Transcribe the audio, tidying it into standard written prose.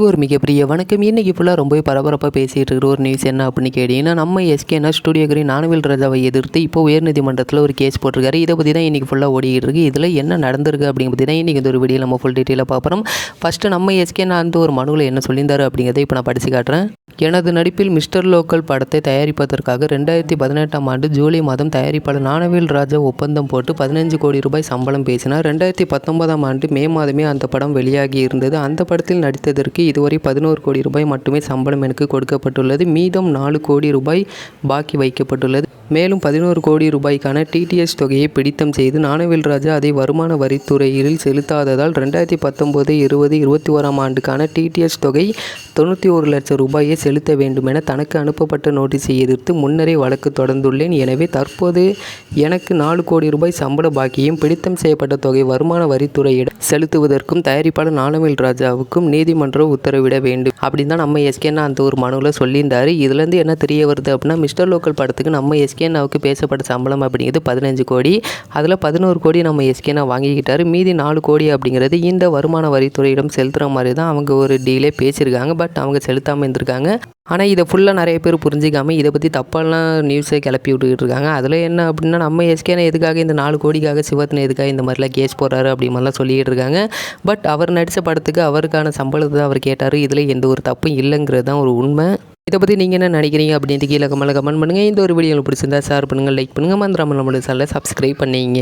ஒரு மிகப்பெரிய வணக்கம். இன்றைக்கி ஃபுல்லாக ரொம்பவே பரபரப்பாக பேசிகிட்டு இருக்கிற ஒரு நியூஸ் என்ன அப்படின்னு கேட்டிங்கன்னா, நம்ம எஸ்கேனா ஸ்டுடியோ கிரீன் ஞானவேல் ராஜாவை எதிர்த்து இப்போ உயர்நீதிமன்றத்தில் ஒரு கேஸ் போட்டிருக்காரு. இதை பற்றி தான் இன்றைக்கி ஃபுல்லாக ஓடிக்கிட்டு இருக்குது. இதில் என்ன நடந்திருக்கு அப்படிங்கிற பற்றி தான் இன்றைக்கி இந்த ஒரு வீடியோ நம்ம ஃபுல் டீட்டெயிலாக பார்க்குறோம். ஃபஸ்ட்டு நம்ம எஸ்கேனா அந்த ஒரு மனுவில் என்ன சொல்லியிருந்தாரு அப்படிங்கிறத இப்போ நான் படித்து காட்டுறேன். எனது நடிப்பில் மிஸ்டர் லோக்கல் படத்தை தயாரிப்பதற்காக 2018ஆம் ஆண்டு ஜூலை மாதம் தயாரிப்பாளர் ஞானவேல் ராஜா ஒப்பந்தம் போட்டு 15 கோடி ரூபாய் சம்பளம் பேசினார். 2019ஆம் ஆண்டு மே மாதமே அந்த படம் வெளியாகி இருந்தது. அந்த படத்தில் நடித்ததற்கு இதுவரை 11 கோடி ரூபாய் மட்டுமே சம்பளம் எனக்கு கொடுக்கப்பட்டுள்ளது. மீதம் 4 கோடி ரூபாய் பாக்கி வைக்கப்பட்டுள்ளது. மேலும் 11 கோடி ரூபாய்க்கான டிடிஎஸ் தொகையை பிடித்தம் செய்து ஞானவேல் ராஜா அதை வருமான வரித்துறையில் செலுத்தாததால் 2019, 20, 21ஆம் ஆண்டுக்கான டிடிஎஸ் தொகை 91 லட்சம் ரூபாயை செலுத்த வேண்டும் என தனக்கு அனுப்பப்பட்ட நோட்டீஸை எதிர்த்து முன்னரே வழக்கு தொடர்ந்துள்ளேன். எனவே தற்போது எனக்கு 4 கோடி ரூபாய் சம்பள பாக்கியும் பிடித்தம் செய்யப்பட்ட தொகை வருமான வரித்துறையிடம் செலுத்துவதற்கும் தயாரிப்பாளர் ஞானவேல் ராஜாவுக்கும் நீதிமன்றம் உத்தரவிட வேண்டும் அப்படின்னு தான் நம்ம எஸ்கேனா அந்த ஒரு மனுவில் சொல்லியிருந்தாரு. இதுலேருந்து என்ன தெரிய வருது அப்படின்னா, மிஸ்டர் லோக்கல் படத்துக்கு நம்ம எஸ்கேனாவுக்கு பேசப்பட்ட சம்பளம் அப்படிங்கிறது 15 கோடி. அதில் 11 கோடி நம்ம எஸ்கேனா வாங்கிக்கிட்டாரு. மீதி 4 கோடி அப்படிங்கிறது இந்த வருமான வரித்துறையிடம் செலுத்துகிற மாதிரி தான் அவங்க ஒரு டீலே பேசியிருக்காங்க. பட் அவங்க செலுத்தாமல் இருந்திருக்காங்க. ஆனால் இதை ஃபுல்லாக நிறைய பேர் புரிஞ்சிக்காமல் இதை பற்றி தப்பாலாம் நியூஸை கிளப்பி விட்டுக்கிட்டு இருக்காங்க. அதில் என்ன அப்படின்னா, நம்ம எஸ்கேனா எதுக்காக இந்த 4 கோடிக்காக சிவத்தினை எதுக்காக இந்த மாதிரிலாம் கேஸ் போடுறாரு அப்படி மாதிரிலாம் சொல்லிக்கிட்டு இருக்காங்க. பட் அவர் நடித்த படத்துக்கு அவருக்கான சம்பளத்தை தான் அவர் கேட்டார். இதில் எந்த ஒரு தப்பும் இல்லைங்கிறது தான் ஒரு உண்மை. இதை பற்றி நீங்கள் என்ன நினைக்கிறீங்க அப்படின்ட்டு கீழே கமெண்ட் பண்ணுங்கள். இந்த ஒரு வீடியோ பிடிச்சிருந்தா ஷேர் பண்ணுங்கள், லைக் பண்ணுங்கள். மறந்துடாமல் நம்மளோட சேனலை சப்ஸ்கிரைப் பண்ணிங்க.